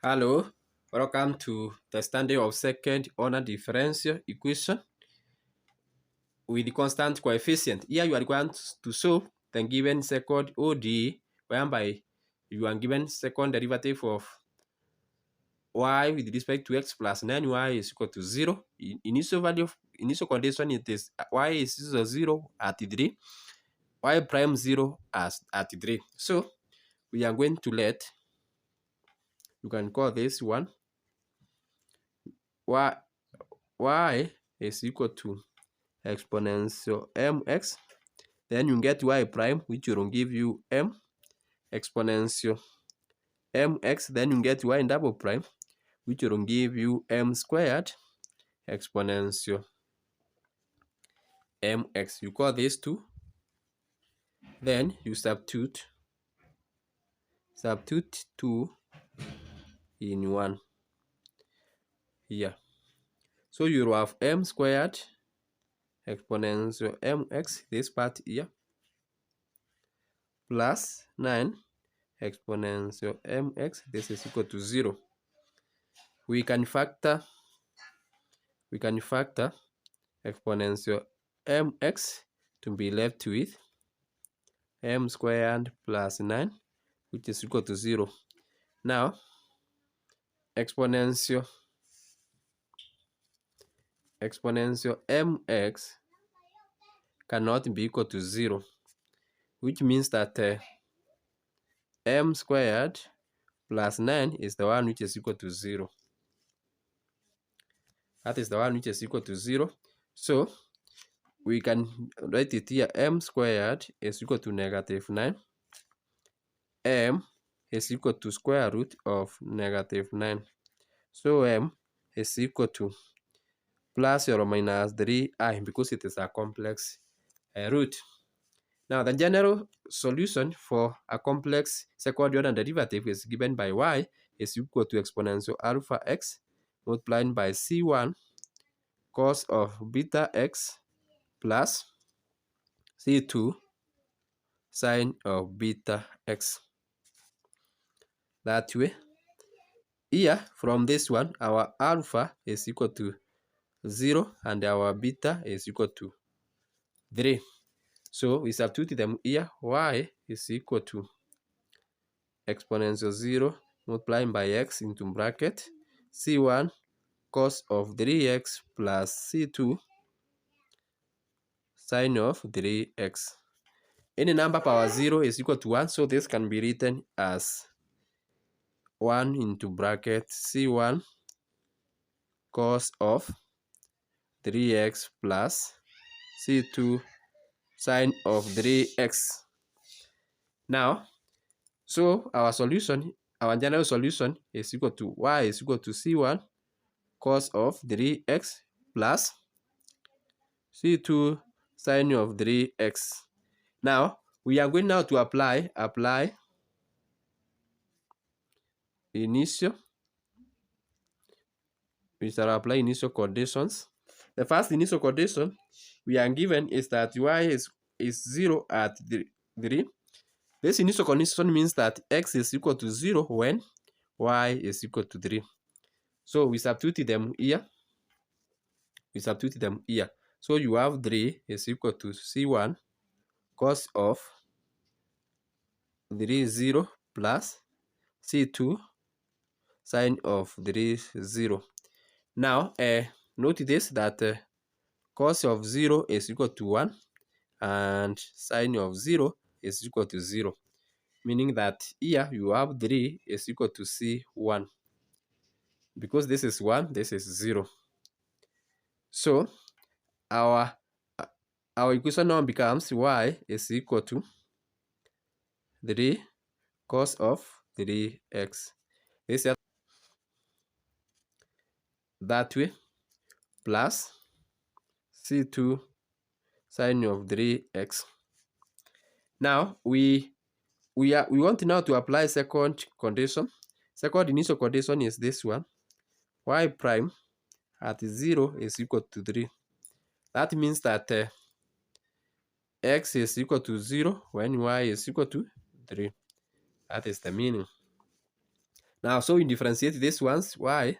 Hello, welcome to the study of second order differential equation with the constant coefficient. Here you are going to solve the given second O.D.E, whereby you are given second derivative of y with respect to x plus 9y is equal to 0. Initial condition it is y is 0 at 3, y prime 0 at 3. So we are going to you can call this one y is equal to exponential mx, then you get y prime, which will give you m exponential mx, then you get y double prime, which will give you m squared exponential mx. You call these two, then you substitute 2 in 1 here. So you will have m squared exponential mx, this part here, plus 9 exponential mx, this is equal to 0. We can factor exponential mx to be left with m squared plus 9, which is equal to 0. Now exponential mx cannot be equal to 0, which means that m squared plus 9 is the one which is equal to 0. That is the one which is equal to 0. So we can write it here, m squared is equal to negative 9. M is equal to square root of negative 9. So m is equal to plus or minus 3i because it is a complex root. Now the general solution for a complex second order derivative is given by y is equal to exponential alpha x multiplied by c1 cos of beta x plus c2 sine of beta x. That way, here from this one, our alpha is equal to 0 and our beta is equal to 3. So we substitute them here. Y is equal to exponential 0 multiplied by x into bracket c1 cos of 3x plus c2 sine of 3x. Any number power 0 is equal to 1, so this can be written as 1 into bracket c1 cos of 3x plus c2 sine of 3x. Now, so our general solution is equal to y is equal to c1 cos of 3x plus c2 sine of 3x. Now, we are going now to apply initial. We shall apply initial conditions. The first initial condition we are given is that y is 0 at 3. This initial condition means that x is equal to 0 when y is equal to 3. So we substitute them here. So you have 3 is equal to c1 cos of 3 0 plus c2 sine of 3 0. Now note this that cos of 0 is equal to 1 and sine of 0 is equal to 0, meaning that here you have 3 is equal to c1. Because this is 1, this is 0. So our equation now becomes y is equal to 3 cos of 3x. This is that way plus c2 sine of 3x. Now we want now to apply second condition. Second initial condition is this one. Y prime at 0 is equal to 3. That means that x is equal to 0 when y is equal to 3. That is the meaning. Now, so we differentiate this ones, y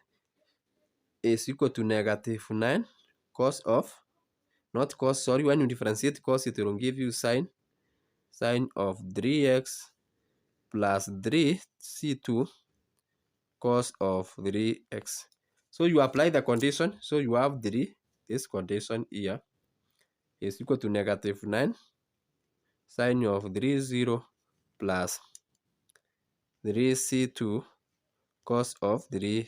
is equal to negative 9 cos of, not cos, sorry, when you differentiate cos, it will give you sine of 3x plus 3c2 cos of 3x. So you apply the condition, so you have 3, this condition here is equal to negative 9 sine of 30 plus 3c2 cos of 30.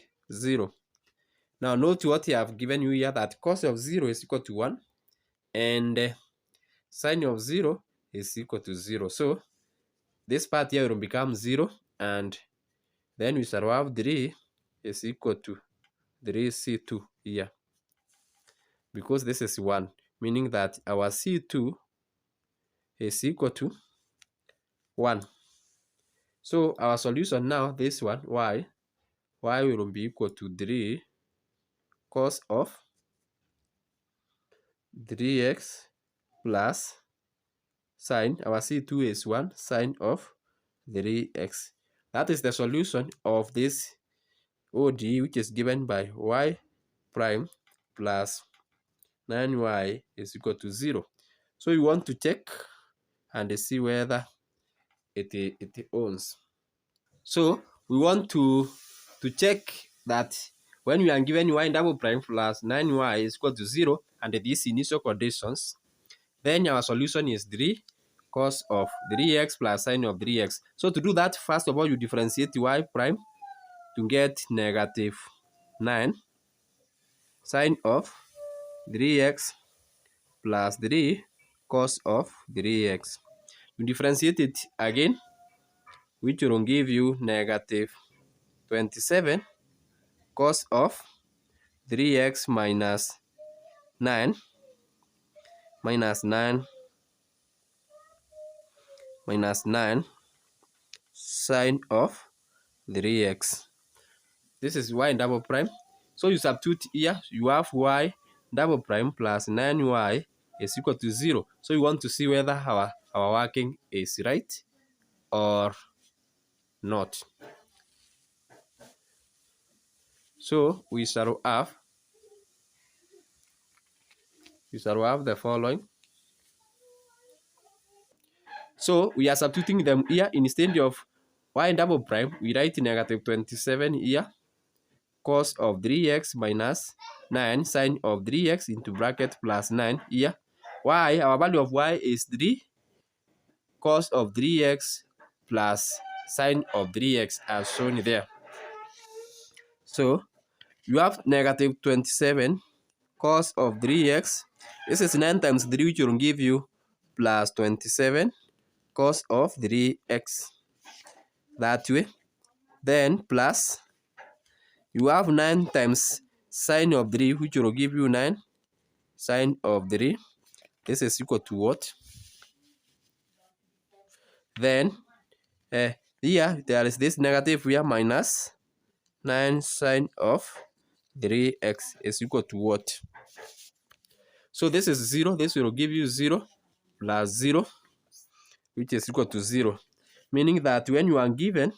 Now note what I have given you here, that cos of 0 is equal to 1 and sine of 0 is equal to 0. So this part here will become 0 and then we shall have 3 is equal to 3c2 here, because this is 1, meaning that our c2 is equal to 1. So our solution now, this one, y will be equal to 3 cos of 3x plus sine, our c2 is 1, sine of 3x. That is the solution of this O.D.E, which is given by y prime plus 9y is equal to 0. So you want to check and see whether it owns. So we want to check that when we are given y double prime plus 9y is equal to 0 under these initial conditions, then our solution is 3 cos of 3x plus sine of 3x. So to do that, first of all, you differentiate y prime to get negative 9 sine of 3x plus 3 cos of 3x. You differentiate it again, which will give you negative 27 cos of 3x minus 9 sine of 3x. This is y double prime. So you substitute here, you have y double prime plus 9y is equal to 0. So you want to see whether our working is right or not. So we shall have the following. So we are substituting them here. Instead of y double prime, we write negative 27 here, cos of 3x minus 9 sine of 3x into bracket plus 9 here. Y, our value of y is 3 cos of 3x plus sine of 3x as shown there. So you have negative 27 cos of 3x. This is 9 times 3, which will give you plus 27 cos of 3x. That way. Then plus, you have 9 times sine of 3, which will give you 9 sine of 3. This is equal to what? Then here there is this negative here, minus 9 sine of 3x is equal to what? So this is 0. This will give you 0 plus 0, which is equal to 0. Meaning that when you are given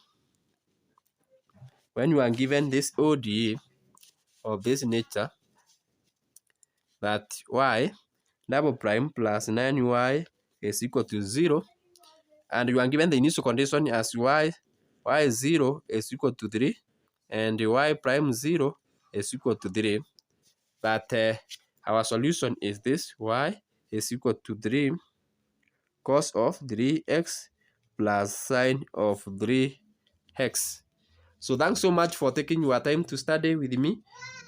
this O.D.E of this nature, that y double prime plus 9y is equal to 0, and you are given the initial condition as y 0 is equal to 3 and y prime 0 is equal to 3, but our solution is this: y is equal to 3 cos of 3x plus sine of 3x. So thanks so much for taking your time to study with me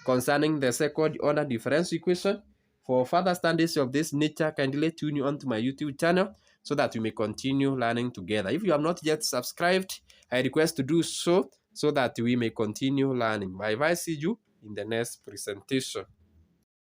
concerning the second order differential equation. For further studies of this nature, kindly tune in to my YouTube channel so that we may continue learning together. If you have not yet subscribed, I request to do so that we may continue learning. Bye bye, see you in the next presentation.